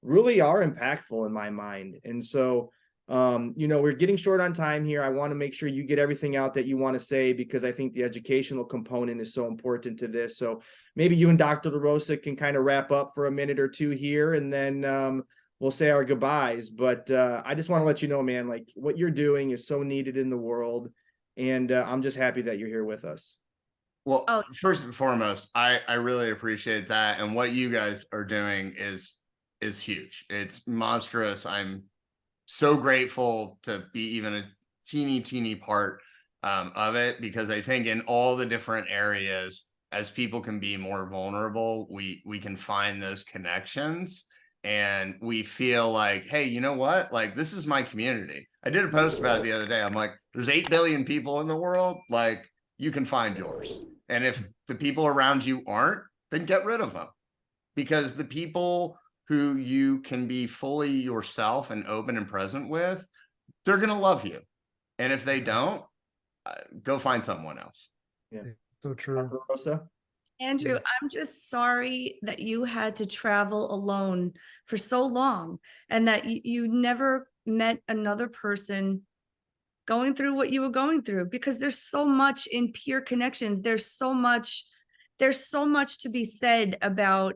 really are impactful in my mind. And so, you know, we're getting short on time here. I want to make sure you get everything out that you want to say, because I think the educational component is so important to this. So maybe you and Dr. LaRosa can kind of wrap up for a minute or two here, and then we'll say our goodbyes. But I just want to let you know, man, like what you're doing is so needed in the world. And I'm just happy that you're here with us. Well, Oh. first and foremost, I really appreciate that. And what you guys are doing is huge. It's monstrous. I'm so grateful to be even a teeny part of it, because I think in all the different areas, as people can be more vulnerable, we can find those connections, and we feel like, hey, you know what? Like, this is my community. I did a post about it the other day. I'm like, there's 8 billion people in the world. Like, you can find yours. And if the people around you aren't, then get rid of them, because the people who you can be fully yourself and open and present with, they're going to love you. And if they don't, go find someone else. Yeah. So true. LaRosa? Andrew, I'm just sorry that you had to travel alone for so long, and that you never met another person going through what you were going through, because there's so much in peer connections. There's so much to be said about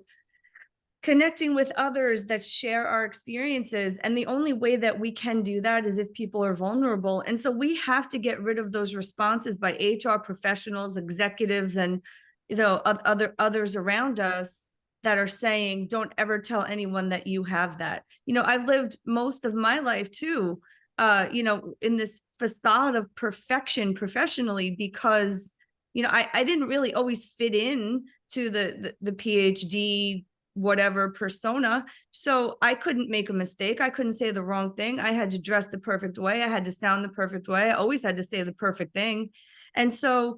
connecting with others that share our experiences. And the only way that we can do that is if people are vulnerable. And so we have to get rid of those responses by HR professionals, executives, and others around us that are saying, don't ever tell anyone that you have that. I've lived most of my life too, in this facade of perfection professionally, because I didn't really always fit in to the PhD whatever persona. So I couldn't make a mistake. I couldn't say the wrong thing. I had to dress the perfect way. I had to sound the perfect way. I always had to say the perfect thing. And so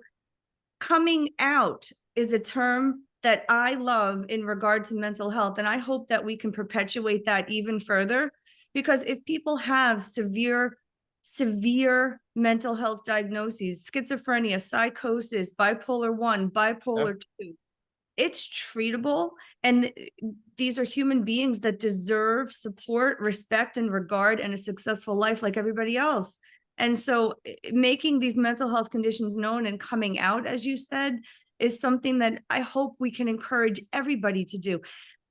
coming out is a term that I love in regard to mental health. And I hope that we can perpetuate that even further, because if people have severe mental health diagnoses, schizophrenia, psychosis, bipolar 1, bipolar 2, it's treatable. And these are human beings that deserve support, respect, and regard, and a successful life like everybody else. And so making these mental health conditions known and coming out, as you said, is something that I hope we can encourage everybody to do.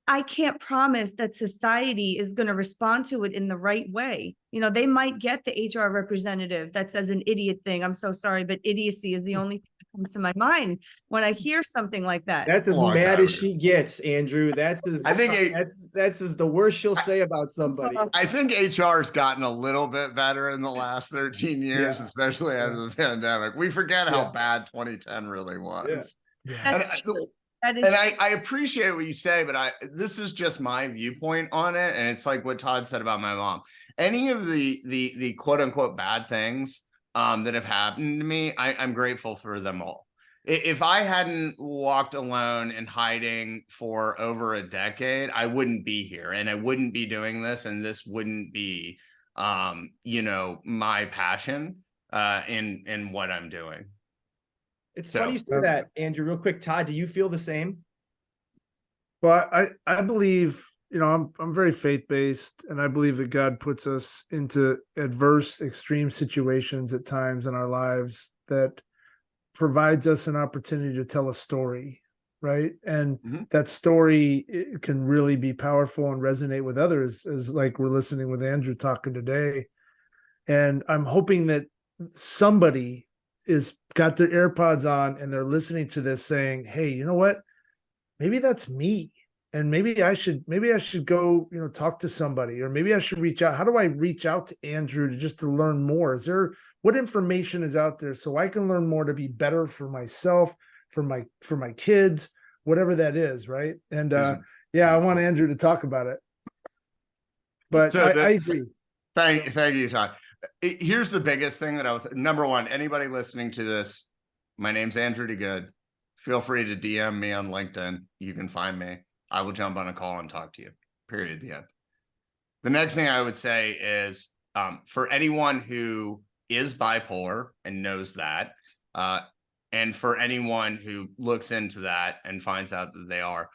I can't promise that society is going to respond to it in the right way. They might get the HR representative that says an idiot thing. I'm so sorry, but idiocy is the only thing that comes to my mind when I hear something like that. That's as mad as she gets, Andrew. That's the worst she'll say about somebody. I think HR's gotten a little bit better in the last 13 years, Yeah. especially after the pandemic. We forget how bad 2010 really was. Yeah. And I appreciate what you say, but this is just my viewpoint on it. And it's like what Todd said about my mom. Any of the quote unquote bad things that have happened to me, I'm grateful for them all. If I hadn't walked alone and hiding for over a decade, I wouldn't be here, and I wouldn't be doing this, and this wouldn't be my passion in what I'm doing. It's funny you say that, Andrew. Real quick, Todd, do you feel the same? Well, I believe, I'm very faith-based, and I believe that God puts us into adverse, extreme situations at times in our lives that provides us an opportunity to tell a story, right? And that story can really be powerful and resonate with others, as like we're listening with Andrew talking today. And I'm hoping that somebody is got their AirPods on and they're listening to this saying, hey, you know what? Maybe that's me. And maybe I should go, talk to somebody, or maybe I should reach out. How do I reach out to Andrew to learn more? What information is out there so I can learn more to be better for myself, for my kids, whatever that is. Right. And I want Andrew to talk about it. But I agree. Thank you, Todd. Here's the biggest thing that I was, number one, anybody listening to this, my name's Andrew DeGood. Feel free to DM me on LinkedIn. You can find me. I will jump on a call and talk to you, period, the end. The next thing I would say is for anyone who is bipolar and knows that, and for anyone who looks into that and finds out that they are,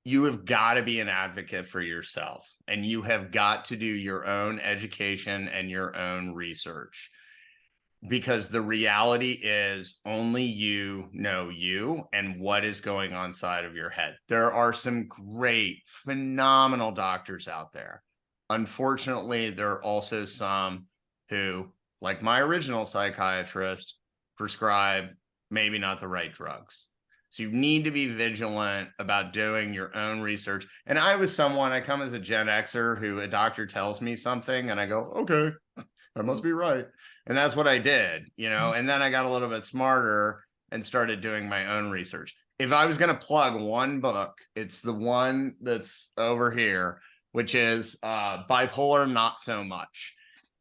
you have got to be an advocate for yourself, and you have got to do your own education and your own research, because the reality is only you know you and what is going on inside of your head. There are some great, phenomenal doctors out there Unfortunately, there are also some who, like my original psychiatrist, prescribe maybe not the right drugs. So you need to be vigilant about doing your own research. And I was someone, I come as a Gen Xer who a doctor tells me something and I go, okay, that must be right. And that's what I did, you know, and then I got a little bit smarter and started doing my own research. If I was going to plug one book, it's the one that's over here, which is Bipolar, Not So Much.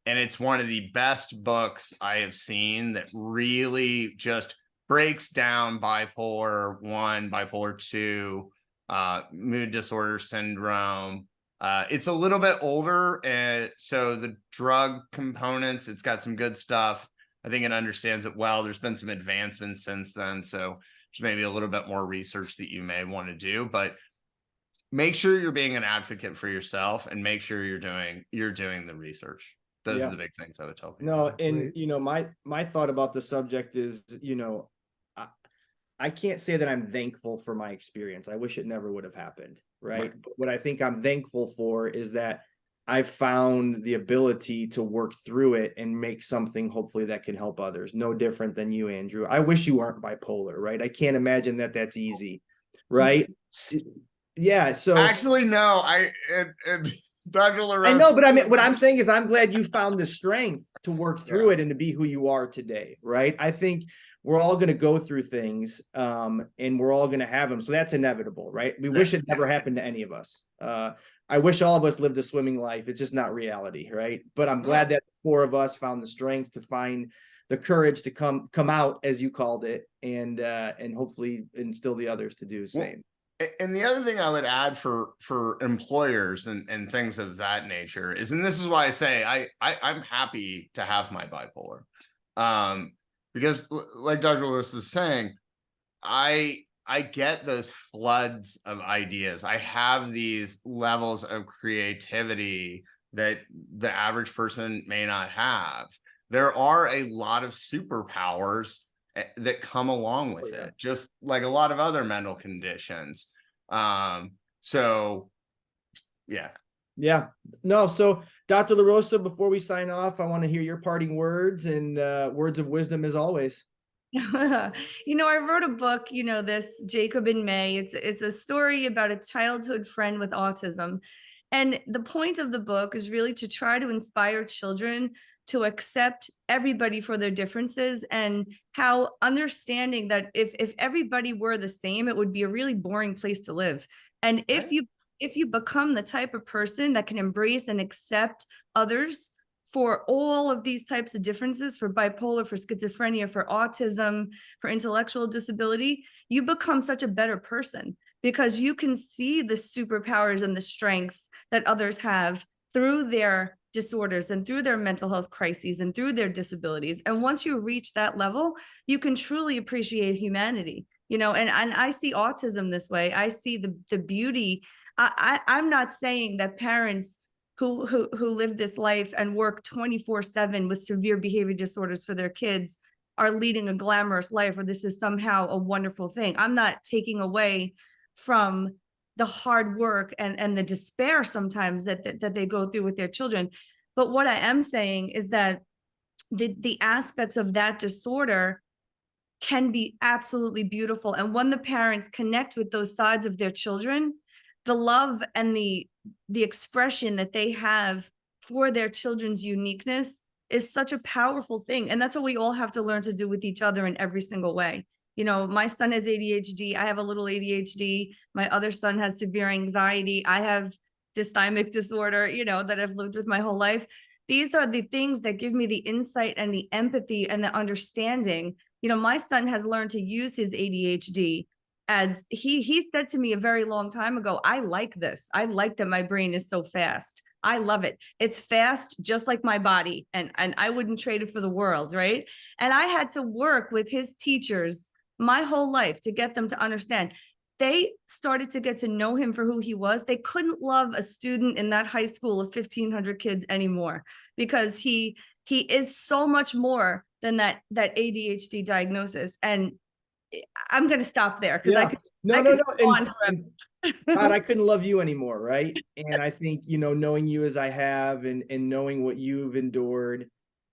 And it's one of the best books I have seen that really just breaks down bipolar 1, bipolar 2, mood disorder syndrome. It's a little bit older, and so the drug components, it's got some good stuff. I think it understands it well. There's been some advancements since then, so there's maybe a little bit more research that you may want to do, but make sure you're being an advocate for yourself and make sure you're doing the research. Those are the big things I would tell people. No, and you know, my thought about the subject is, you know, I can't say that I'm thankful for my experience. I wish it never would have happened, right? But what I think I'm thankful for is that I've found the ability to work through it and make something hopefully that can help others. No different than you, Andrew. I wish you weren't bipolar, right? I can't imagine that that's easy, right? Yeah. So actually, no, Dr. LaRosa, I know, but I mean, what I'm saying is I'm glad you found the strength to work through it and to be who you are today, right? I think we're all going to go through things and we're all going to have them. So that's inevitable, right? We wish it never happened to any of us. I wish all of us lived a swimming life. It's just not reality, right? But I'm glad that 4 of us found the strength to find the courage to come out, as you called it, and hopefully instill the others to do the same. And the other thing I would add for employers and things of that nature is, and this is why I say I'm happy to have my bipolar, because like Dr. Lewis is saying, I get those floods of ideas. I have these levels of creativity that the average person may not have. There are a lot of superpowers that come along with it, just like a lot of other mental conditions. So yeah. No, so Dr. LaRosa, before we sign off, I want to hear your parting words and words of wisdom as always. You know, I wrote a book, you know, this Jacob in May. It's a story about a childhood friend with autism. And the point of the book is really to try to inspire children to accept everybody for their differences, and how understanding that if everybody were the same, it would be a really boring place to live. And if you become the type of person that can embrace and accept others for all of these types of differences, for bipolar, for schizophrenia, for autism, for intellectual disability, you become such a better person because you can see the superpowers and the strengths that others have through their disorders and through their mental health crises and through their disabilities. And once you reach that level, you can truly appreciate humanity, you know, and I see autism this way. I see the beauty. I'm not saying that parents who live this life and work 24/7 with severe behavior disorders for their kids are leading a glamorous life, or this is somehow a wonderful thing. I'm not taking away from the hard work and the despair sometimes that they go through with their children. But what I am saying is that the aspects of that disorder can be absolutely beautiful. And when the parents connect with those sides of their children, the love and the expression that they have for their children's uniqueness is such a powerful thing. And that's what we all have to learn to do with each other in every single way. You know, my son has ADHD. I have a little ADHD. My other son has severe anxiety. I have dysthymic disorder, you know, that I've lived with my whole life. These are the things that give me the insight and the empathy and the understanding. You know, my son has learned to use his ADHD as he said to me a very long time ago, I like this. I like that my brain is so fast. I love it. It's fast, just like my body. And I wouldn't trade it for the world, right? And I had to work with his teachers my whole life to get them to understand. They started to get to know him for who he was. They couldn't love a student in that high school of 1,500 kids anymore, because he is so much more than that ADHD diagnosis. And I'm going to stop there because I could go on forever. God, I couldn't love you anymore, right? And I think, knowing you as I have and knowing what you've endured,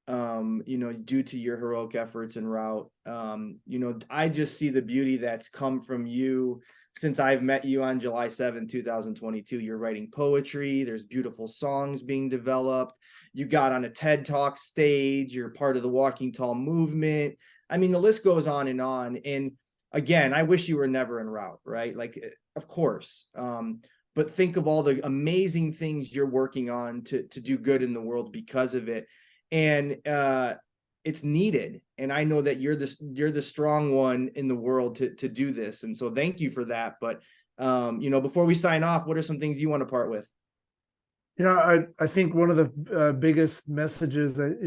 due to your heroic efforts and route, I just see the beauty that's come from you since I've met you on July 7th, 2022. You're writing poetry, there's beautiful songs being developed. You got on a TED Talk stage, you're part of the Walking Tall movement. I mean, the list goes on. And again, I wish you were never en route, right? Like, of course. But think of all the amazing things you're working on to do good in the world because of it. And it's needed. And I know that you're the strong one in the world to do this. And so thank you for that. But before we sign off, what are some things you want to part with? I think one of the biggest messages that,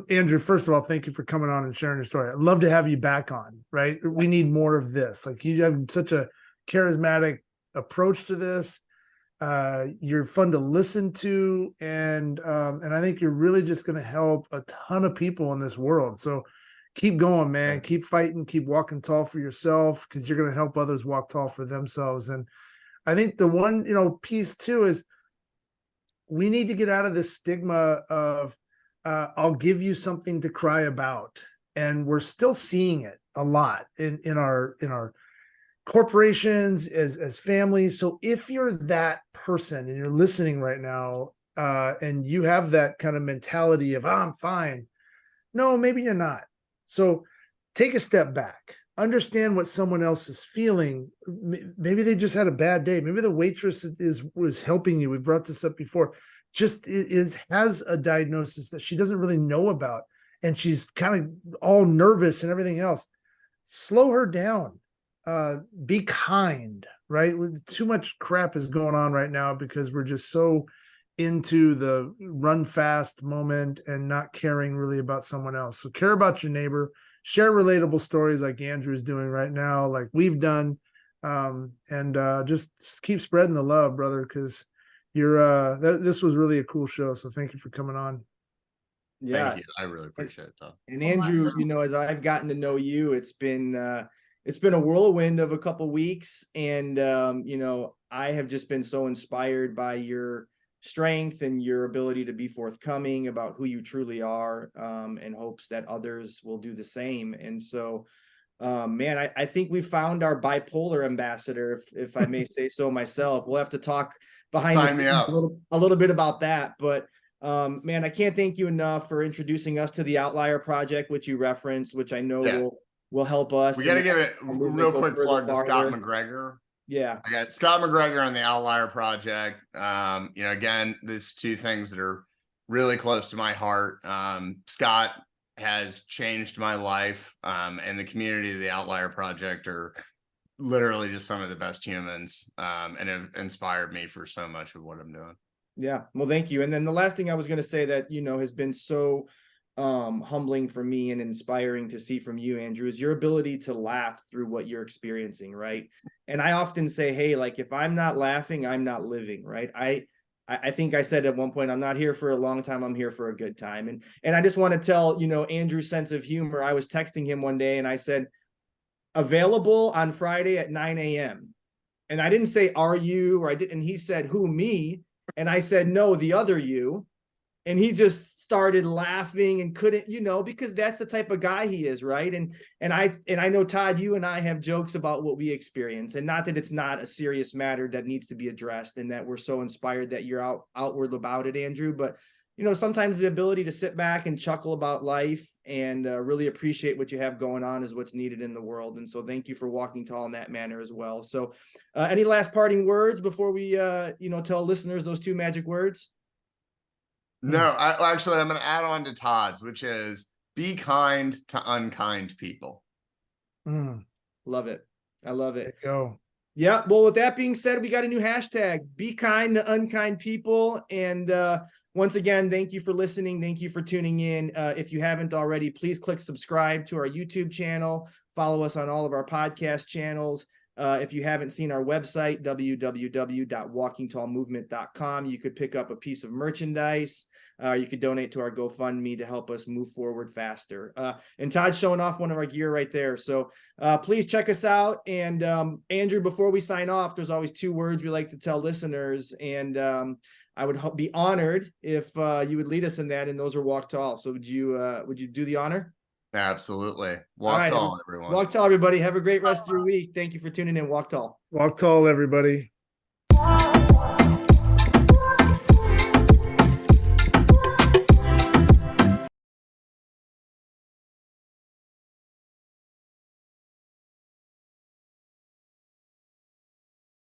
Andrew, first of all, thank you for coming on and sharing your story. I'd love to have you back on, right? We need more of this. Like, you have such a charismatic approach to this. You're fun to listen to, and I think you're really just going to help a ton of people in this world. So keep going, man. Keep fighting, keep walking tall for yourself, because you're going to help others walk tall for themselves. And I think the one, piece too is we need to get out of this stigma of I'll give you something to cry about. And we're still seeing it a lot in our corporations, as families. So if you're that person and you're listening right now, and you have that kind of mentality of, I'm fine. No, maybe you're not. So take a step back, understand what someone else is feeling. Maybe they just had a bad day. Maybe the waitress was helping you. We brought this up before. Just has a diagnosis that she doesn't really know about, and she's kind of all nervous and everything else. Slow her down. Be kind, right? Too much crap is going on right now because we're just so into the run fast moment and not caring really about someone else. So care about your neighbor, share relatable stories like Andrew's doing right now, like we've done, and just keep spreading the love, brother, because this was really a cool show. So thank you for coming on. Yeah. Thank you. I really appreciate it, Todd. And Andrew, as I've gotten to know you, it's been a whirlwind of a couple weeks. And, I have just been so inspired by your strength and your ability to be forthcoming about who you truly are, and hopes that others will do the same. And so, man, I think we found our bipolar ambassador, if I may say so myself. We'll have to talk behind the scenes a little bit about that. But man, I can't thank you enough for introducing us to the Outlier Project, which you referenced, which I know will help us. We got to give it a real quick plug to Scott McGregor. Yeah. I got Scott McGregor on the Outlier Project. Again, there's two things that are really close to my heart. Scott has changed my life, and the community of the Outlier Project are literally just some of the best humans, and have inspired me for so much of what I'm doing. Yeah. Well, thank you. And then the last thing I was going to say that, has been so humbling for me and inspiring to see from you, Andrew, is your ability to laugh through what you're experiencing. Right. And I often say, hey, like, if I'm not laughing, I'm not living. Right. I think I said at one point, I'm not here for a long time. I'm here for a good time. And I just want to tell, Andrew's sense of humor. I was texting him one day and I said, available on Friday at 9 a.m. And I didn't say, are you, or I didn't. And he said, who, me? And I said, no, the other you. And he just started laughing and couldn't, because that's the type of guy he is, right? And I know, Todd, you and I have jokes about what we experience, and not that it's not a serious matter that needs to be addressed, and that we're so inspired that you're outward about it, Andrew. But sometimes the ability to sit back and chuckle about life and really appreciate what you have going on is what's needed in the world. And so thank you for walking tall in that manner as well. So any last parting words before we, tell listeners those two magic words? No, I'm going to add on to Todd's, which is be kind to unkind people. Love it. I love it. There you go. Yeah. Well, with that being said, we got a new hashtag, be kind to unkind people. And once again, thank you for listening. Thank you for tuning in. If you haven't already, please click subscribe to our YouTube channel. Follow us on all of our podcast channels. If you haven't seen our website, www.walkingtallmovement.com, you could pick up a piece of merchandise. You could donate to our GoFundMe to help us move forward faster. And Todd's showing off one of our gear right there. So please check us out. And Andrew, before we sign off, there's always 2 words we like to tell listeners. And I would be honored if you would lead us in that. And those are walk tall. So would you do the honor? Absolutely. Walk right, tall, everyone. Walk tall, everybody. Have a great rest of your week. Thank you for tuning in. Walk tall. Walk tall, everybody.